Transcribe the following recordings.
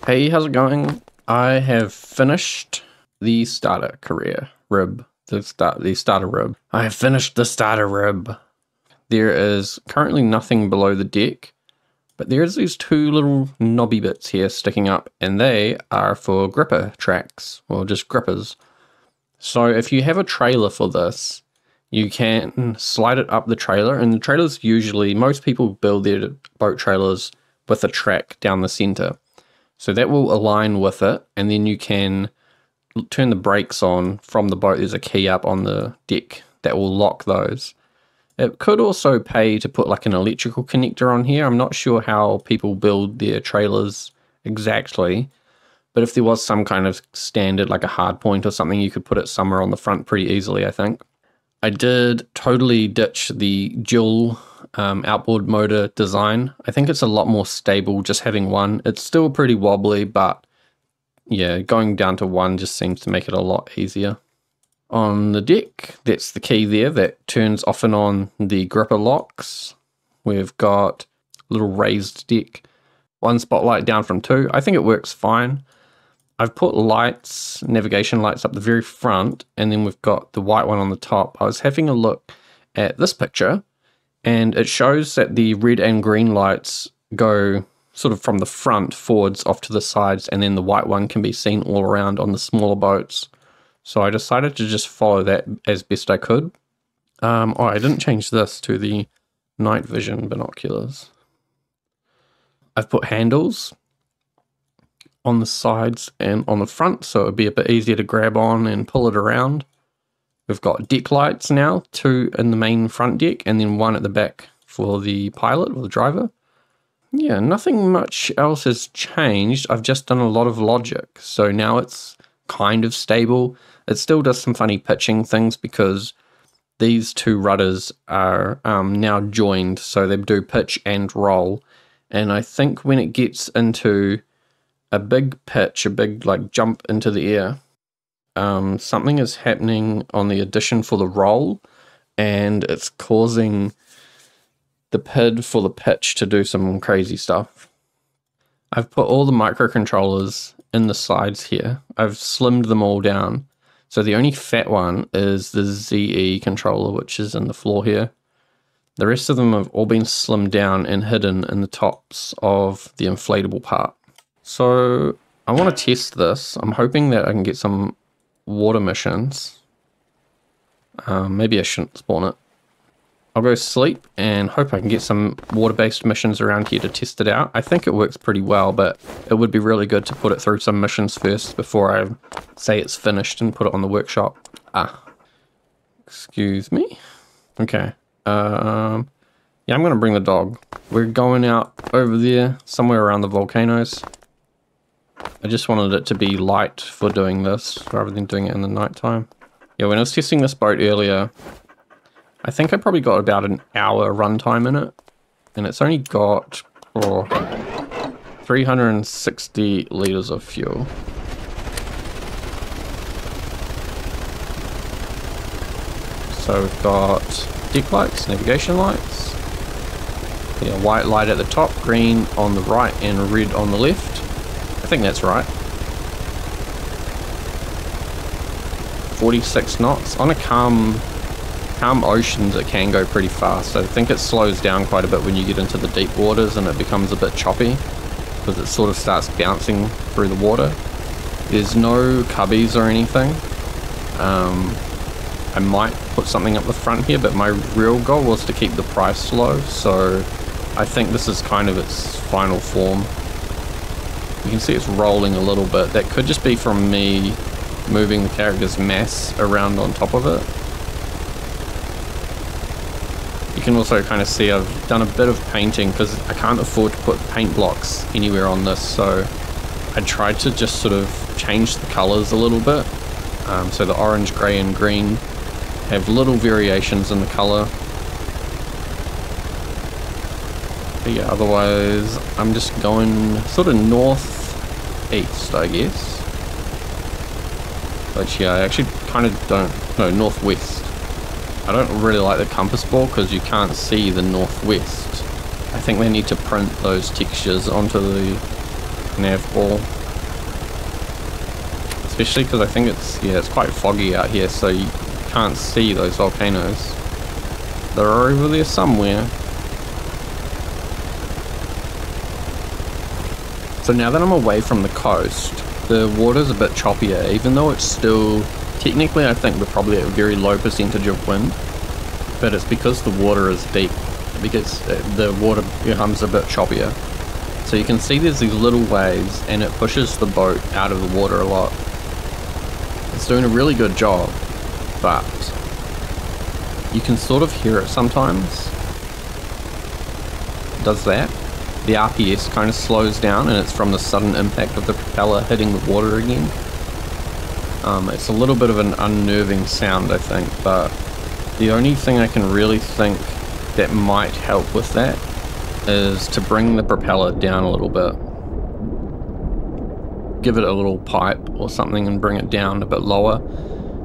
Hey, how's it going? I have finished the starter career rib. The starter rib. I have finished the starter rib. There is currently nothing below the deck, but there is these two little knobby bits here sticking up, and they are for gripper tracks, or just grippers. So if you have a trailer for this, you can slide it up the trailer, and the trailers usually, most people build their boat trailers with a track down the center. So that will align with it, and then you can turn the brakes on from the boat. There's a key up on the deck that will lock those. It could also pay to put like an electrical connector on here. I'm not sure how people build their trailers exactly, but if there was some kind of standard, like a hard point or something, you could put it somewhere on the front pretty easily, I think. I did totally ditch the dual outboard motor design. I think it's a lot more stable just having one. It's still pretty wobbly, but yeah, going down to one just seems to make it a lot easier. On the deck, that's the key there that turns off and on the gripper locks. We've got a little raised deck, one spotlight down from two. I think it works fine. I've put lights, navigation lights up the very front, and then we've got the white one on the top. I was having a look at this picture, and it shows that the red and green lights go sort of from the front forwards off to the sides, and then the white one can be seen all around on the smaller boats. So I decided to just follow that as best I could. Oh, I didn't change this to the night vision binoculars. I've put handles on the sides and on the front, so it'd be a bit easier to grab on and pull it around. We've got deck lights now, two in the main front deck and then one at the back for the pilot or the driver. Yeah, nothing much else has changed. I've just done a lot of logic, so now it's kind of stable. It still does some funny pitching things because these two rudders are now joined, so they do pitch and roll. And I think when it gets into a big pitch, a big like jump into the air, something is happening on the addition for the roll, and it's causing the PID for the pitch to do some crazy stuff. I've put all the microcontrollers in the sides here. I've slimmed them all down. So the only fat one is the ZE controller, which is in the floor here. The rest of them have all been slimmed down and hidden in the tops of the inflatable part. So I want to test this. I'm hoping that I can get some water missions. Maybe I shouldn't spawn it. I'll go sleep and hope I can get some water-based missions around here to test it out. I think it works pretty well, but it would be really good to put it through some missions first before I say it's finished and put it on the workshop. Excuse me. Okay. Yeah, I'm going to bring the dog. We're going out over there, somewhere around the volcanoes. I just wanted it to be light for doing this, rather than doing it in the nighttime. Yeah, when I was testing this boat earlier, I think I probably got about an hour runtime in it. And it's only got 360 litres of fuel. So we've got deck lights, navigation lights. Yeah, white light at the top, green on the right, and red on the left. I think that's right. 46 knots. On a calm oceans it can go pretty fast. I think it slows down quite a bit when you get into the deep waters and it becomes a bit choppy because it sort of starts bouncing through the water. There's no cubbies or anything. I might put something up the front here, but my real goal was to keep the price low, so I think this is kind of its final form. You can see it's rolling a little bit. That could just be from me moving the character's mass around on top of it. You can also kind of see I've done a bit of painting because I can't afford to put paint blocks anywhere on this, so I tried to just sort of change the colors a little bit. So the orange, grey and green have little variations in the color. But yeah, otherwise I'm just going sort of northeast, I guess. Which yeah, I actually kind of don't, no, northwest. I don't really like the compass ball because you can't see the northwest. I think they need to print those textures onto the nav ball. Especially because I think it's quite foggy out here, so you can't see those volcanoes. They're over there somewhere. So now that I'm away from the coast, the water's a bit choppier, even though it's still, technically I think we're probably at a very low percentage of wind, but it's because the water is deep, because the water becomes a bit choppier. So you can see there's these little waves and it pushes the boat out of the water a lot. It's doing a really good job, but you can sort of hear it sometimes. It does that. The RPS kind of slows down and it's from the sudden impact of the propeller hitting the water again. It's a little bit of an unnerving sound, I think, but the only thing I can really think that might help with that is to bring the propeller down a little bit. Give it a little pipe or something and bring it down a bit lower.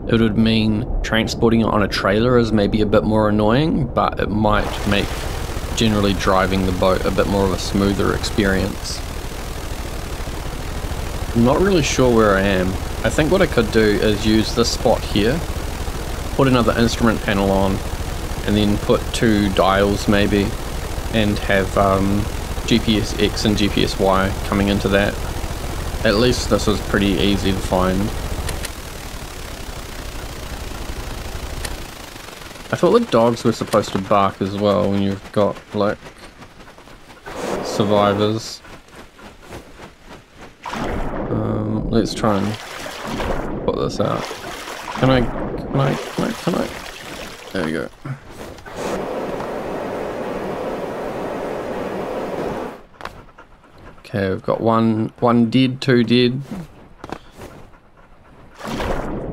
It would mean transporting it on a trailer is maybe a bit more annoying, but it might make generally driving the boat a bit more of a smoother experience. I'm not really sure where I am. I think what I could do is use this spot here, put another instrument panel on, and then put 2 dials maybe, and have GPS X and GPS Y coming into that. At least this was pretty easy to find. I thought the dogs were supposed to bark as well when you've got like survivors. Let's try and put this out. Can I? There we go. Okay, we've got one dead, 2 dead.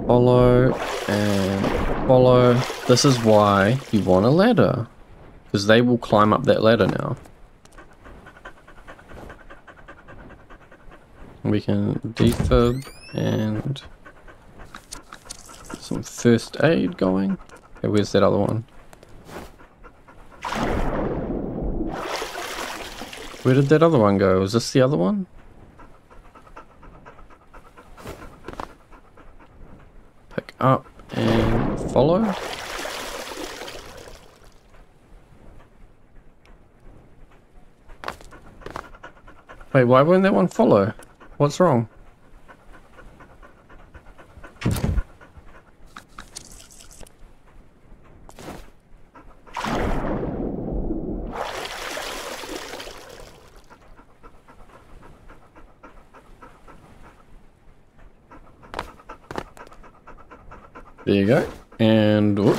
Follow and follow. This is why you want a ladder, because they will climb up that ladder now. We can defib and some first aid going. Okay, where's that other one? Where did that other one go? Was this the other one? Pick up and follow. Wait, why won't that one follow? What's wrong? There you go. And whoop.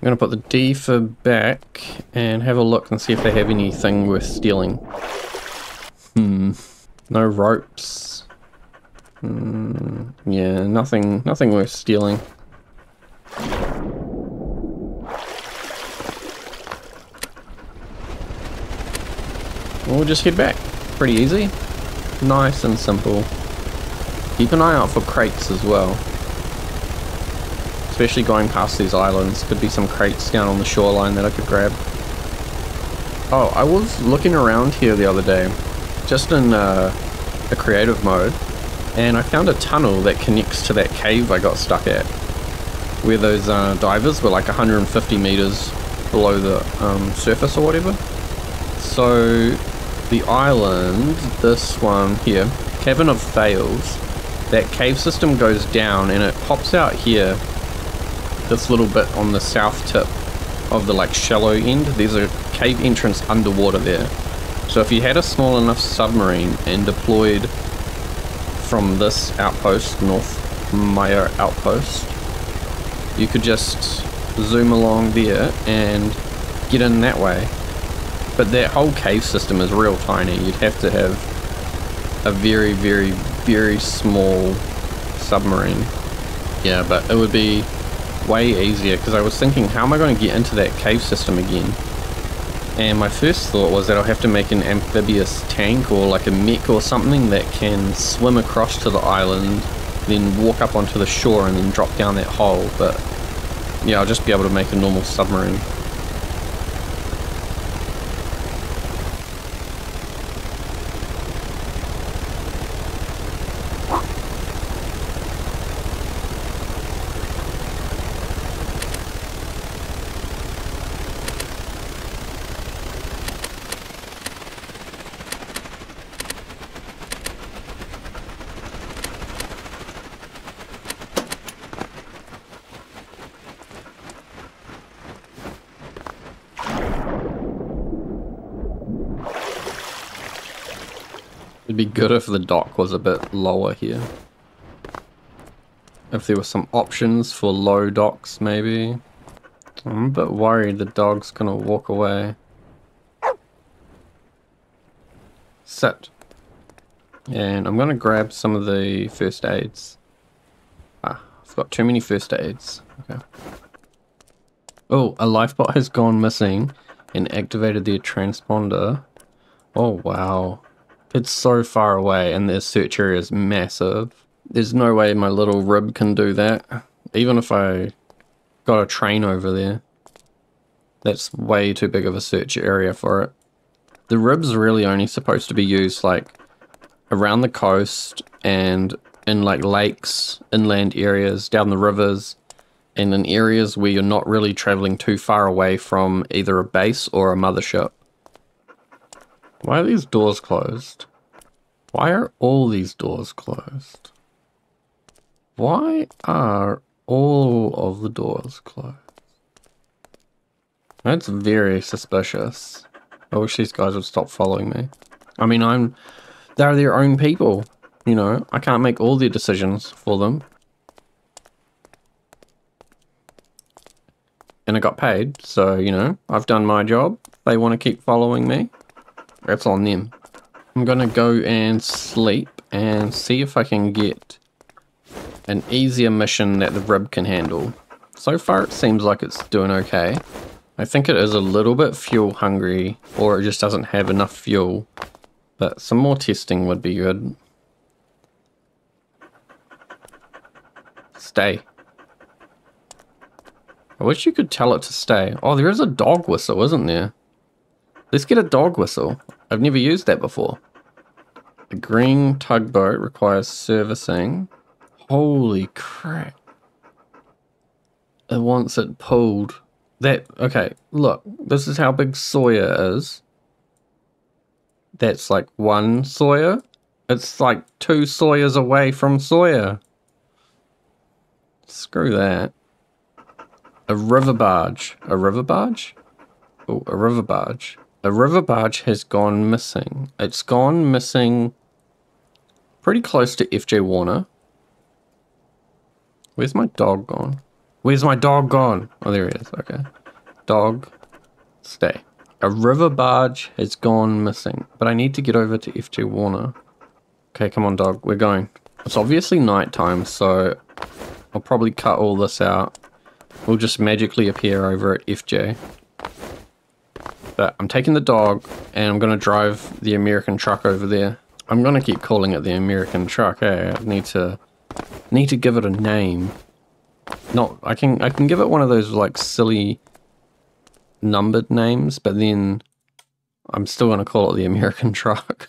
I'm going to put the defib back and have a look and see if they have anything worth stealing. No ropes. Yeah, nothing worth stealing. We'll just head back. Pretty easy. Nice and simple. Keep an eye out for crates as well. Especially going past these islands. Could be some crates down on the shoreline that I could grab. Oh, I was looking around here the other day, just in a creative mode, and I found a tunnel that connects to that cave I got stuck at, where those divers were like 150 meters below the surface or whatever. So the island, this one here, Cabin of Fails, that cave system goes down and it pops out here, this little bit on the south tip of the like shallow end. There's a cave entrance underwater there. So if you had a small enough submarine and deployed from this outpost, North Maya outpost, you could just zoom along there and get in that way. But that whole cave system is real tiny. You'd have to have a very, very, very small submarine. Yeah, but it would be way easier, because I was thinking, how am I going to get into that cave system again? And my first thought was that I'll have to make an amphibious tank or like a mech or something that can swim across to the island, then walk up onto the shore and then drop down that hole. But yeah, I'll just be able to make a normal submarine. It'd be good if the dock was a bit lower here. If there were some options for low docks, maybe. I'm a bit worried the dog's gonna walk away. Sit. And I'm gonna grab some of the first aids. Ah, I've got too many first aids. Okay. Oh, a lifebot has gone missing and activated their transponder. Oh wow. It's so far away and their search area is massive. There's no way my little rib can do that. Even if I got a train over there. That's way too big of a search area for it. The rib's really only supposed to be used like around the coast and in like lakes, inland areas, down the rivers, and in areas where you're not really traveling too far away from either a base or a mothership. Why are these doors closed? Why are all these doors closed? Why are all of the doors closed? That's very suspicious. I wish these guys would stop following me. I mean, they're their own people, you know. I can't make all their decisions for them. And I got paid, so, you know, I've done my job. They want to keep following me. That's on them. I'm gonna go and sleep and see if I can get an easier mission that the rib can handle. So far it seems like it's doing okay. I think it is a little bit fuel hungry, or it just doesn't have enough fuel. But some more testing would be good. Stay. I wish you could tell it to stay. Oh, there is a dog whistle, isn't there? Let's get a dog whistle. I've never used that before. The green tugboat requires servicing. Holy crap. It wants it pulled. Okay, look. This is how big Sawyer is. That's like one Sawyer. It's like 2 Sawyers away from Sawyer. Screw that. A river barge. A river barge? Oh, a river barge. A river barge has gone missing. It's gone missing pretty close to FJ Warner. Where's my dog gone? Where's my dog gone? Oh, there he is. Okay. Dog, stay. A river barge has gone missing, but I need to get over to FJ Warner. Okay, come on, dog. We're going. It's obviously nighttime, so I'll probably cut all this out. We'll just magically appear over at FJ. But I'm taking the dog, and I'm going to drive the American truck over there. I'm going to keep calling it the American truck, eh? I need to give it a name. I can give it one of those, like, silly numbered names, but then I'm still going to call it the American truck.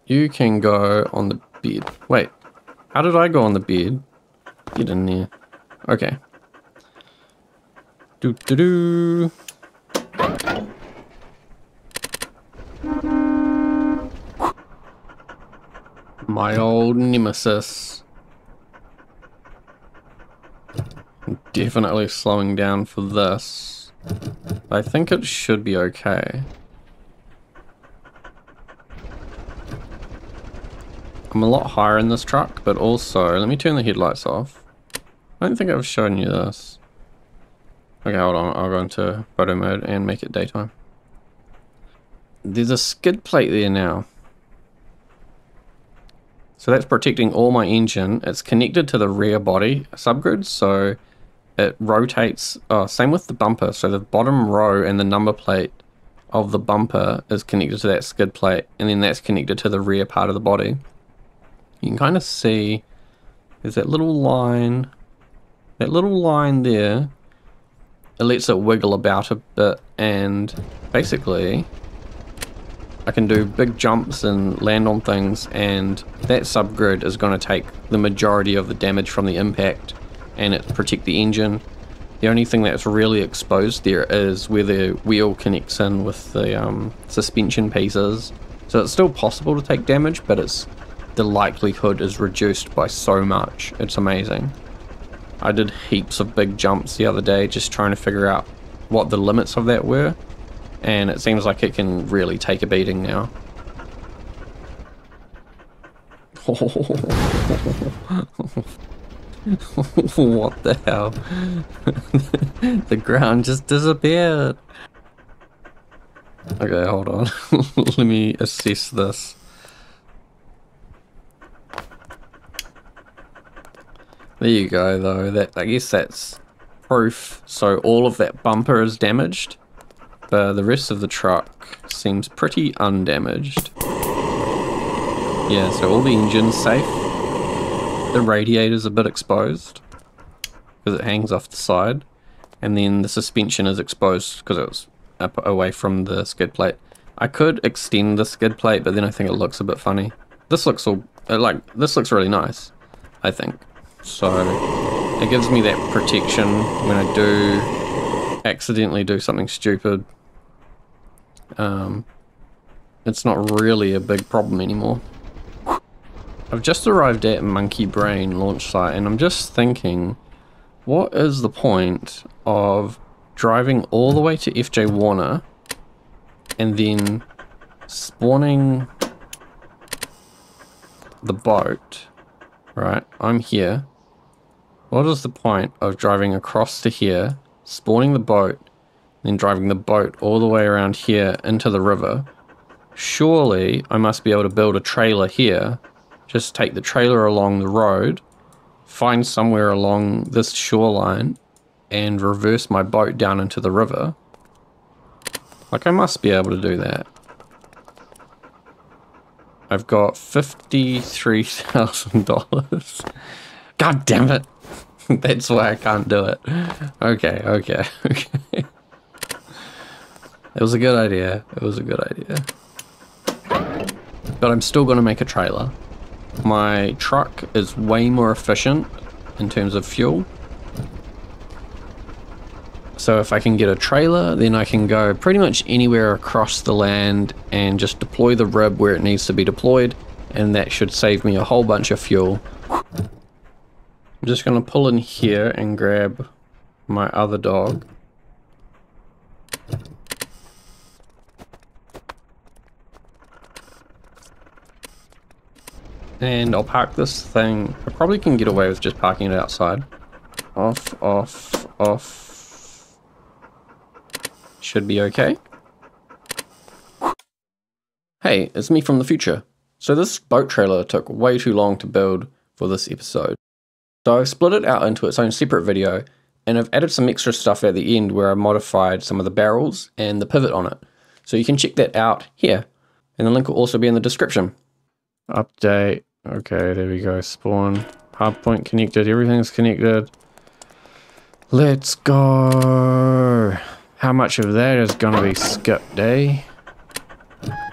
You can go on the bed. Wait, how did I go on the bed? Get in there. Okay. Do. My old nemesis. I'm definitely slowing down for this. I think it should be okay. I'm a lot higher in this truck, but also, let me turn the headlights off. I don't think I've shown you this. Okay, hold on, I'll go into photo mode and make it daytime. There's a skid plate there now. So that's protecting all my engine. It's connected to the rear body subgrid, so it rotates. Oh, same with the bumper. So the bottom row and the number plate of the bumper is connected to that skid plate, and then that's connected to the rear part of the body. You can kind of see there's that little line there. It lets it wiggle about a bit, and basically I can do big jumps and land on things, and that subgrid is going to take the majority of the damage from the impact and it protect the engine. The only thing that's really exposed there is where the wheel connects in with the suspension pieces. So it's still possible to take damage, but the likelihood is reduced by so much. It's amazing. I did heaps of big jumps the other day just trying to figure out what the limits of that were. and it seems like it can really take a beating now. What the hell? The ground just disappeared. Okay, hold on. Let me assess this. There you go, though. That, I guess that's proof. So all of that bumper is damaged, but the rest of the truck seems pretty undamaged. Yeah, so all the engine's safe. The radiator's a bit exposed because it hangs off the side, and then the suspension is exposed because it was up away from the skid plate. I could extend the skid plate, but then I think it looks a bit funny. This looks all this looks really nice, I think. So it gives me that protection when I do accidentally do something stupid. It's not really a big problem anymore. I've just arrived at Monkey Brain launch site, and I'm just thinking, what is the point of driving all the way to FJ Warner and then spawning the boat, right? I'm here. What is the point of driving across to here, spawning the boat, then driving the boat all the way around here into the river? Surely I must be able to build a trailer here. Just take the trailer along the road, find somewhere along this shoreline, and reverse my boat down into the river. Like, I must be able to do that. I've got $53,000. God damn it! That's why I can't do it. Okay. It was a good idea. It was a good idea. But I'm still gonna make a trailer. My truck is way more efficient in terms of fuel. So if I can get a trailer, then I can go pretty much anywhere across the land and just deploy the rib where it needs to be deployed, and that should save me a whole bunch of fuel. I'm just going to pull in here and grab my other dog. And I'll park this thing. I probably can get away with just parking it outside. Off. Should be okay. Hey, it's me from the future. So this boat trailer took way too long to build for this episode. So I've split it out into its own separate video, and I've added some extra stuff at the end where I modified some of the barrels and the pivot on it. So you can check that out here, and the link will also be in the description. Update. Okay, there we go. Spawn. Hardpoint connected. Everything's connected. Let's go. How much of that is gonna be skipped, eh? I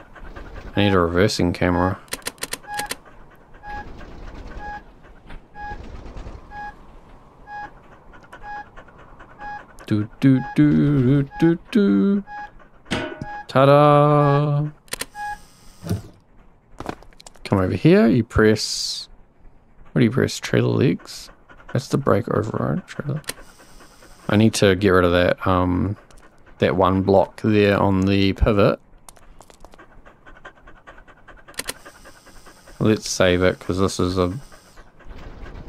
need a reversing camera. Do. Ta-da! Come over here, you press... What do you press? Trailer legs? That's the brake override trailer. I need to get rid of that, that one block there on the pivot. Let's save it, because this is a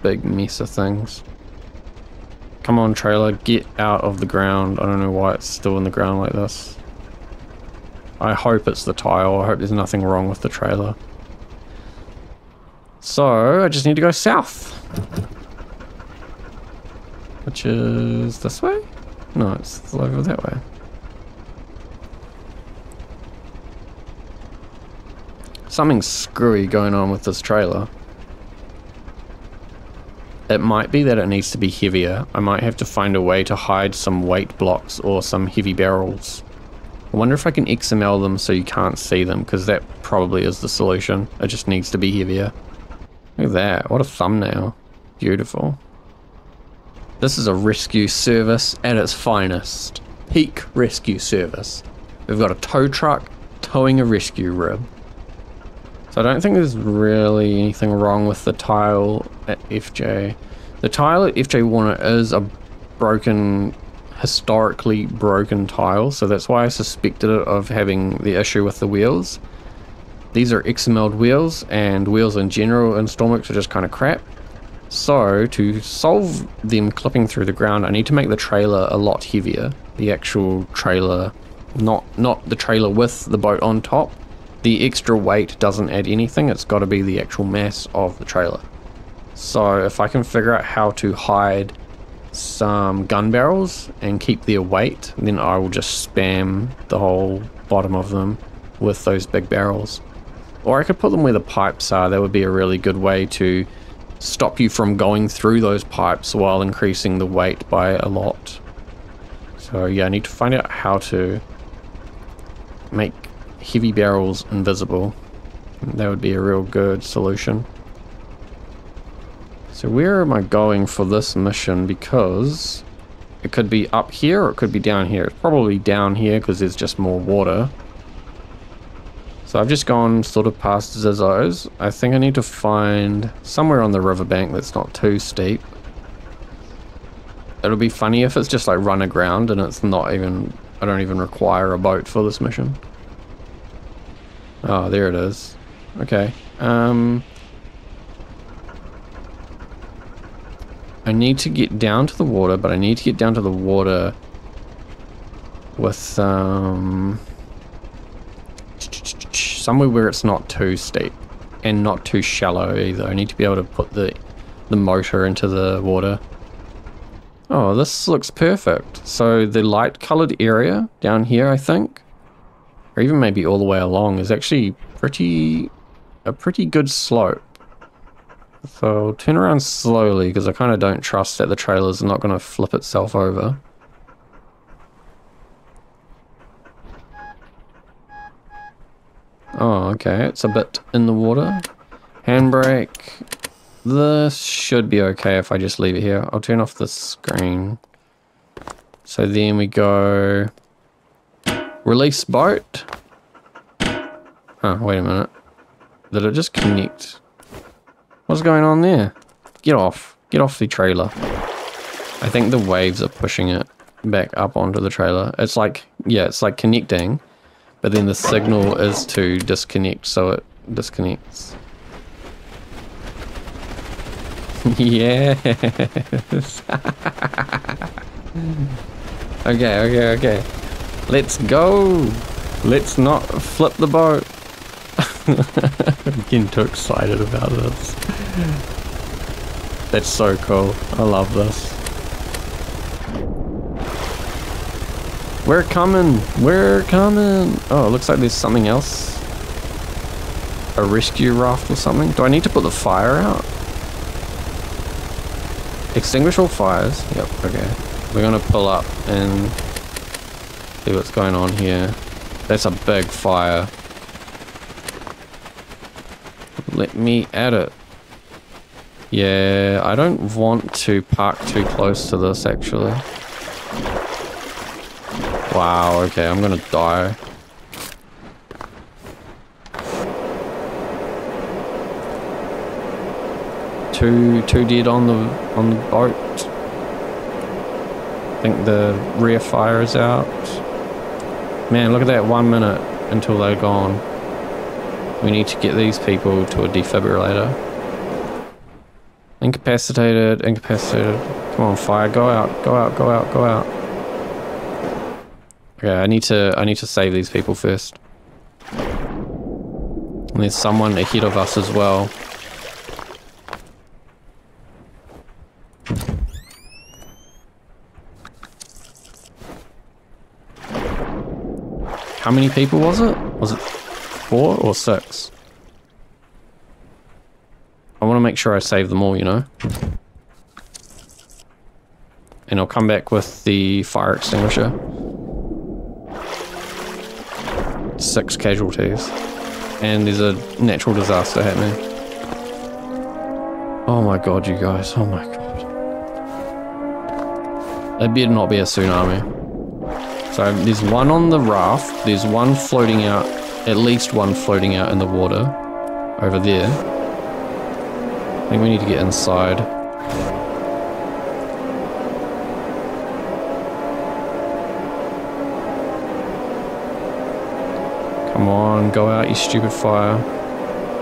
big mess of things. Come on, trailer, get out of the ground. I don't know why it's still in the ground like this. I hope it's the tile. I hope there's nothing wrong with the trailer. So, I just need to go south. Which is this way? No, it's over that way. Something's screwy going on with this trailer. It might be that it needs to be heavier. I might have to find a way to hide some weight blocks or some heavy barrels. I wonder if I can XML them so you can't see them, because that probably is the solution. It just needs to be heavier. Look at that, what a thumbnail. Beautiful. This is a rescue service at its finest. Peak rescue service. We've got a tow truck towing a rescue rib. So I don't think there's really anything wrong with the tile at FJ. The tile at FJ Warner is a broken historically broken tiles, so that's why I suspected it of having the issue with the wheels. These are XML'd wheels, and wheels in general in Stormworks are just kind of crap. So to solve them clipping through the ground, I need to make the trailer a lot heavier. The actual trailer, not the trailer with the boat on top. The extra weight doesn't add anything, it's got to be the actual mass of the trailer. So if I can figure out how to hide some gun barrels and keep their weight, then I will just spam the whole bottom of them with those big barrels. Or I could put them where the pipes are. That would be a really good way to stop you from going through those pipes while increasing the weight by a lot. So yeah, I need to find out how to make heavy barrels invisible. That would be a real good solution. So where am I going for this mission? Because it could be up here or it could be down here. It's probably down here because there's just more water. So I've just gone sort of past Zizzo's. I think I need to find somewhere on the riverbank that's not too steep. It'll be funny if it's just like run aground and it's not even, I don't even require a boat for this mission. Oh, there it is. Okay. I need to get down to the water, but I need to get down to the water with somewhere where it's not too steep and not too shallow either. I need to be able to put the motor into the water. Oh, this looks perfect. So the light colored area down here, I think, or even maybe all the way along, is actually a pretty good slope. So I'll turn around slowly because I kind of don't trust that the trailer's not going to flip itself over. Oh, okay, it's a bit in the water. Handbrake. This should be okay if I just leave it here. I'll turn off the screen. So then we go... Release boat. Oh, wait a minute. Did it just connect? What's going on there? Get off. Get off the trailer. I think the waves are pushing it back up onto the trailer. It's like, yeah, it's like connecting, but then the signal is to disconnect, so it disconnects. Yes. Okay. Let's go. Let's not flip the boat. I'm getting too excited about this. That's so cool. I love this. We're coming. We're coming. Oh, it looks like there's something else. A rescue raft or something. Do I need to put the fire out? Extinguish all fires. Yep, okay. We're gonna pull up and see what's going on here. That's a big fire. Let me at it. Yeah, I don't want to park too close to this actually. Wow, okay, I'm gonna die. Two dead on the boat. I think the rear fire is out. Man, look at that, 1 minute until they're gone. We need to get these people to a defibrillator. Incapacitated. Come on, fire, go out. Okay, I need to save these people first. And there's someone ahead of us as well. How many people was it? Was it 4 or 6? I want to make sure I save them all, you know? And I'll come back with the fire extinguisher. 6 casualties. And there's a natural disaster happening. Oh my god, you guys. Oh my god. It better not be a tsunami. So there's one on the raft, there's one floating out, at least one floating out in the water over there. I think we need to get inside. on, go out, you stupid fire.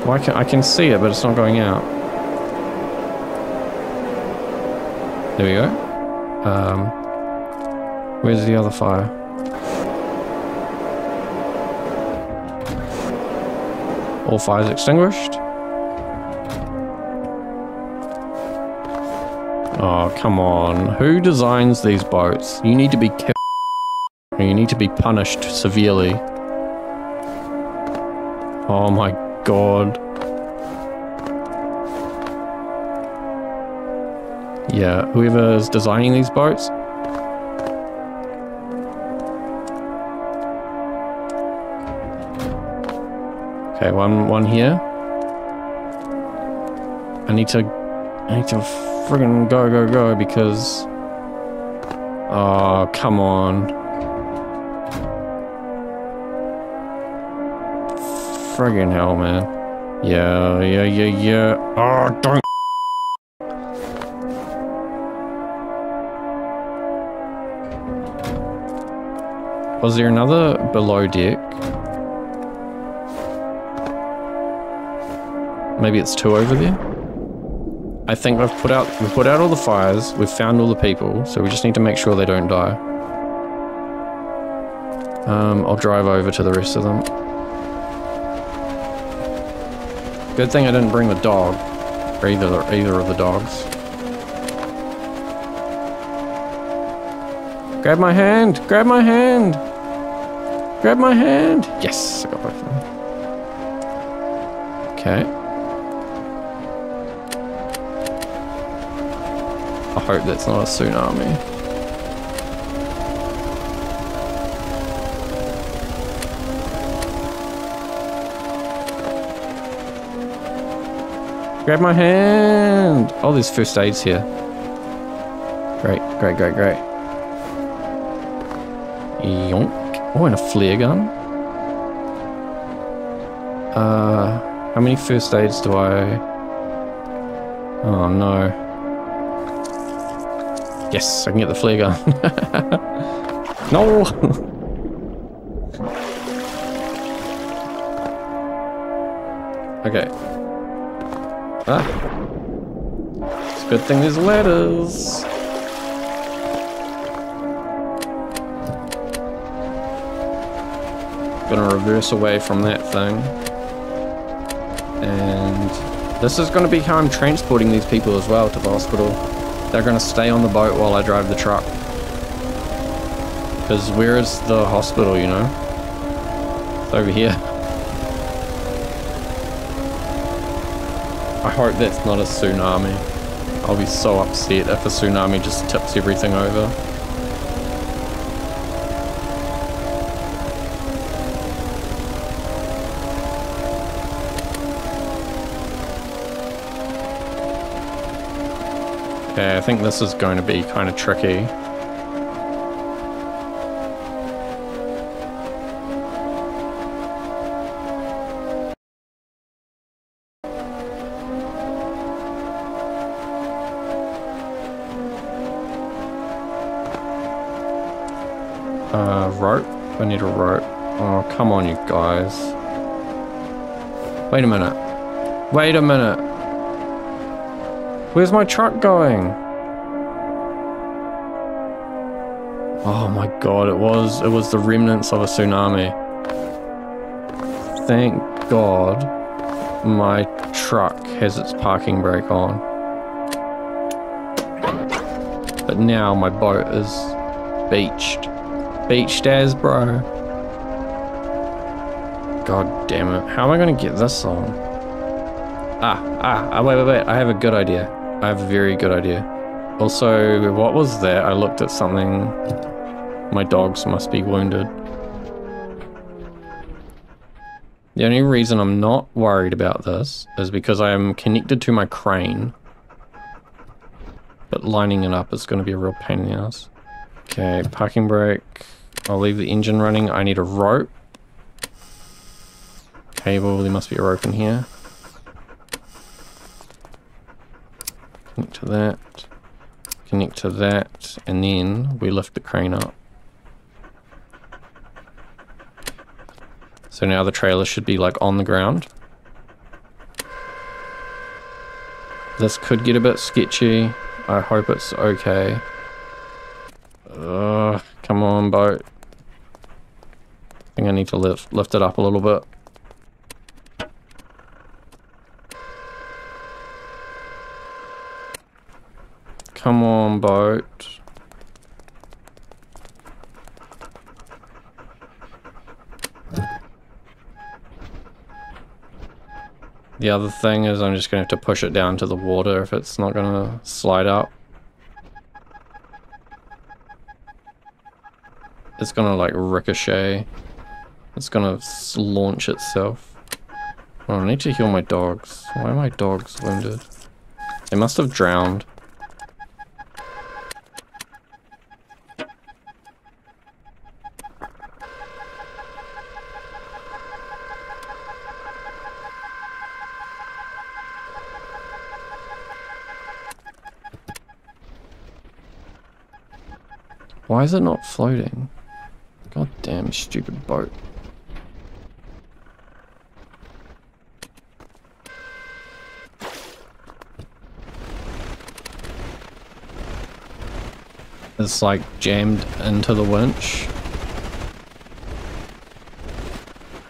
Why can't I can see it, but it's not going out. There we go. Where's the other fire? All fires extinguished. Oh, come on. Who designs these boats? You need to be killed. You need to be punished severely. Oh my god. Yeah, whoever is designing these boats. Okay, one here. I need to friggin' go because... Oh, come on. Friggin' hell, man. Yeah. Oh, don't. Was there another below deck? Maybe it's two over there? I think we've put out all the fires, we've found all the people, so we just need to make sure they don't die. I'll drive over to the rest of them. Good thing I didn't bring the dog, or either of the dogs. Grab my hand! Grab my hand! Grab my hand! Yes, I got both of them. Okay. I hope that's not a tsunami. Grab my hand! Oh, there's first aids here. Great. Yonk. Oh, and a flare gun. How many first aids do I... Oh no. Yes, I can get the flare gun. No! Okay. Ah. It's a good thing there's ladders. Gonna reverse away from that thing. And this is gonna be how I'm transporting these people as well to the hospital. They're gonna stay on the boat while I drive the truck. Because where is the hospital, you know? It's over here. I hope that's not a tsunami. I'll be so upset if a tsunami just tips everything over. Okay, I think this is going to be kind of tricky. Rope? I need a rope. Oh, come on, you guys. Wait a minute. Wait a minute. Where's my truck going? Oh my god, it was the remnants of a tsunami. Thank god my truck has its parking brake on. But now my boat is beached. Beached as, bro. God damn it. How am I gonna get this on? Wait. I have a good idea. I have a very good idea. Also, what was that? I looked at something. My dogs must be wounded. The only reason I'm not worried about this is because I am connected to my crane. But lining it up is going to be a real pain in the ass. Okay, parking brake. I'll leave the engine running. I need a rope. Cable, there must be a rope in here. Connect to that. Connect to that. And then we lift the crane up. So now the trailer should be like on the ground. This could get a bit sketchy. I hope it's okay. Come on, boat. I think I need to lift it up a little bit. Come on, boat. The other thing is I'm just going to have to push it down to the water if it's not going to slide up. It's going to like ricochet. It's going to launch itself. Oh, I need to heal my dogs. Why are my dogs wounded? They must have drowned. Why is it not floating? God damn stupid boat. It's like jammed into the winch.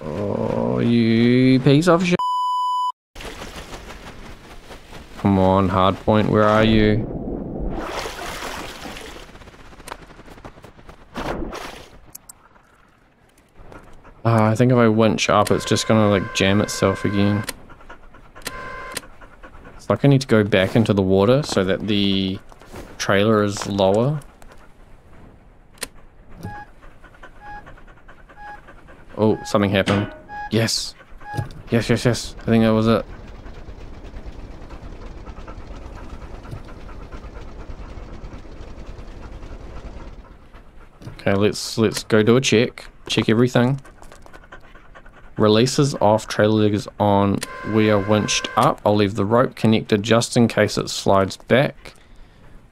Oh, you piece of shit. Come on, hardpoint, where are you? I think if I winch up, it's just gonna like jam itself again. It's like I need to go back into the water so that the trailer is lower. Oh, something happened. Yes. Yes, yes, yes. I think that was it. Okay, let's go do a check. Check everything. Releases off, trailer leg is on, we are winched up. I'll leave the rope connected just in case it slides back.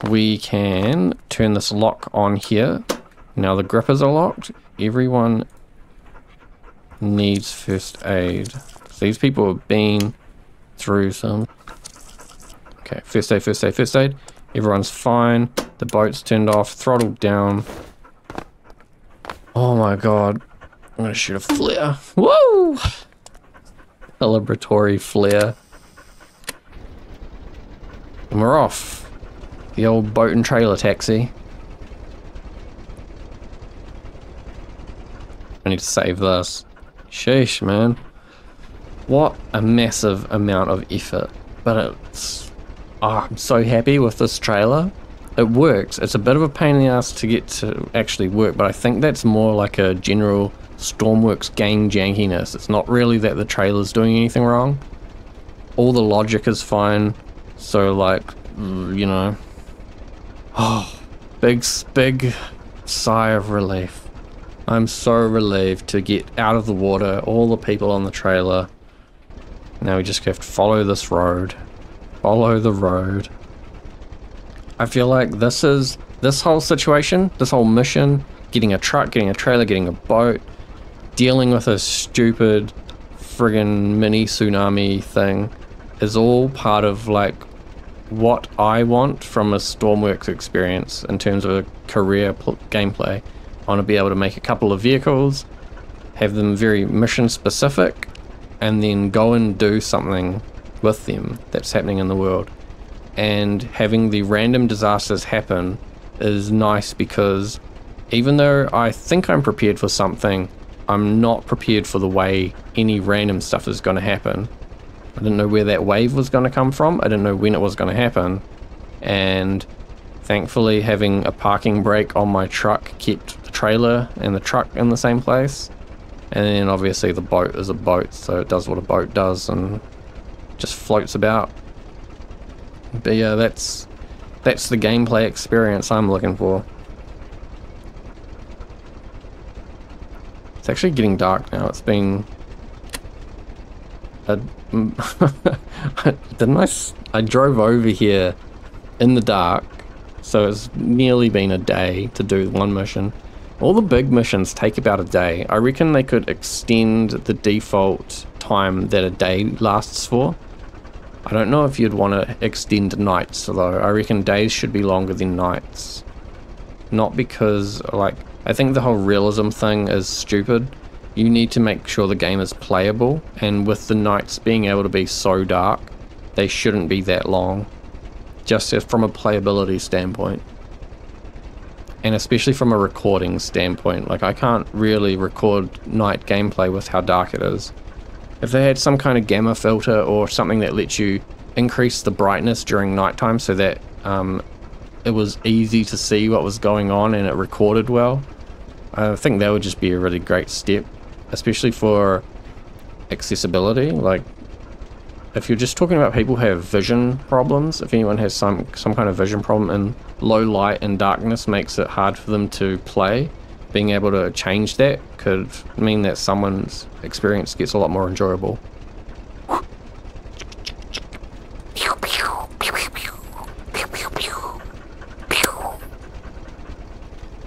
We can turn this lock on here. Now the grippers are locked. Everyone needs first aid. So these people have been through some. Okay, first aid, first aid, first aid. Everyone's fine. The boat's turned off, throttled down. Oh my god. I'm gonna shoot a flare. Whoa! Celebratory flare. And we're off. The old boat and trailer taxi. I need to save this. Sheesh, man. What a massive amount of effort. But it's... Oh, I'm so happy with this trailer. It works. It's a bit of a pain in the ass to get to actually work, but I think that's more like a general Stormworks gang jankiness. It's not really that the trailer's doing anything wrong. All the logic is fine. So like, you know. Oh, big sigh of relief. I'm so relieved to get out of the water, all the people on the trailer. Now we just have to follow this road. Follow the road. I feel like this whole situation, this whole mission, getting a truck, getting a trailer, getting a boat, dealing with a stupid friggin' mini tsunami thing is all part of like what I want from a Stormworks experience in terms of a career gameplay. I want to be able to make a couple of vehicles, have them very mission specific, and then go and do something with them that's happening in the world. And having the random disasters happen is nice because even though I think I'm prepared for something, I'm not prepared for the way any random stuff is going to happen. I didn't know where that wave was going to come from. I didn't know when it was going to happen. And thankfully having a parking brake on my truck kept the trailer and the truck in the same place. And then obviously the boat is a boat, so it does what a boat does and just floats about. But yeah, that's the gameplay experience I'm looking for. It's actually getting dark now. It's been I drove over here in the dark, so it's nearly been a day to do one mission, All the big missions take about a day. I reckon they could extend the default time that a day lasts for. I don't know if you'd want to extend nights though. I reckon days should be longer than nights. Not because, like, I think the whole realism thing is stupid. You need to make sure the game is playable, and with the nights being able to be so dark, they shouldn't be that long. Just from a playability standpoint. And especially from a recording standpoint. Like, I can't really record night gameplay with how dark it is. If they had some kind of gamma filter or something that lets you increase the brightness during nighttime so that it was easy to see what was going on and it recorded well, I think that would just be a really great step, especially for accessibility. Like, if you're just talking about people who have vision problems, if anyone has some kind of vision problem and low light and darkness makes it hard for them to play, being able to change that could mean that someone's experience gets a lot more enjoyable.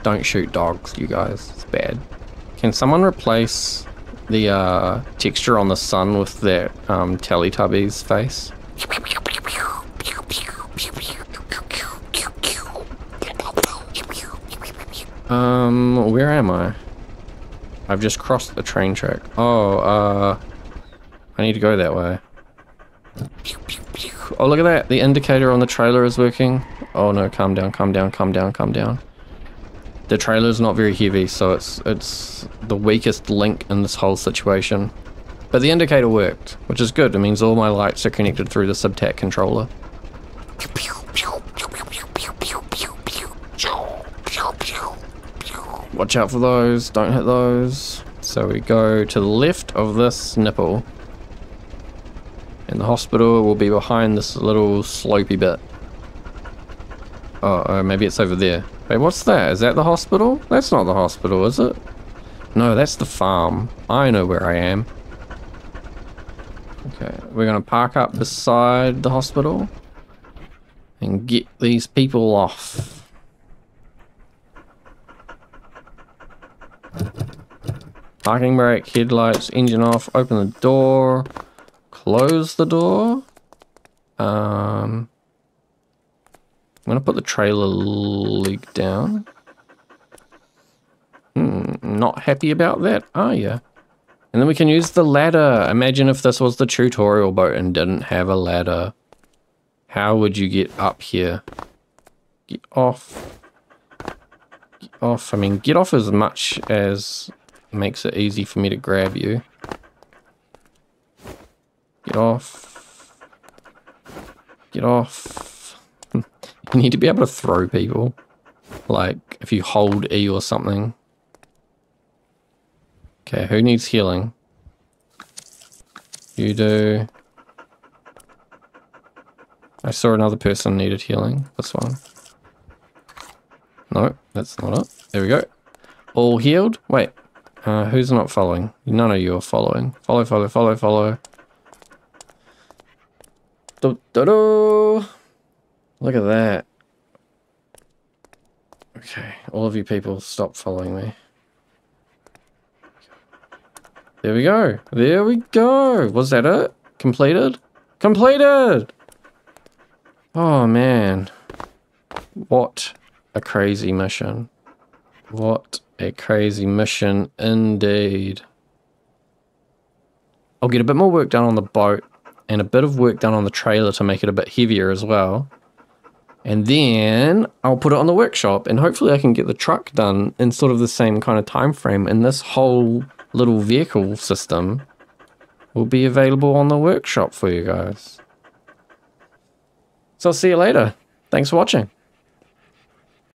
Don't shoot dogs, you guys. It's bad. Can someone replace the texture on the sun with that Teletubbies face? Where am I? I've just crossed the train track. Oh, I need to go that way. Oh, look at that. The indicator on the trailer is working. Oh no, calm down, calm down, calm down, calm down. The trailer is not very heavy, so it's the weakest link in this whole situation. But the indicator worked, which is good. It means all my lights are connected through the subtac controller. Watch out for those, don't hit those. So we go to the left of this nipple. And the hospital will be behind this little slopey bit. Oh, maybe it's over there. Wait, what's that? Is that the hospital? That's not the hospital, is it? No, that's the farm. I know where I am. Okay, we're gonna park up beside the hospital and get these people off. Parking brake, headlights, engine off, open the door, close the door. I'm gonna put the trailer leg down. Not happy about that, are you? And then we can use the ladder. Imagine if this was the tutorial boat and didn't have a ladder. How would you get up here? Get off. Get off. I mean, get off as much as makes it easy for me to grab you. Get off. Get off. You need to be able to throw people. Like, if you hold E or something. Okay, who needs healing? You do. I saw another person needed healing. This one. No, that's not it. There we go. All healed? Wait. Who's not following? None of you are following. Follow, follow, follow, follow. Do-do-do! Look at that. Okay, all of you people stop following me. There we go. There we go. Was that it? Completed? Completed! Oh, man. What a crazy mission. What a crazy mission indeed. I'll get a bit more work done on the boat and a bit of work done on the trailer to make it a bit heavier as well. And then I'll put it on the workshop and hopefully I can get the truck done in sort of the same kind of time frame, and this whole little vehicle system will be available on the workshop for you guys. So I'll see you later. Thanks for watching.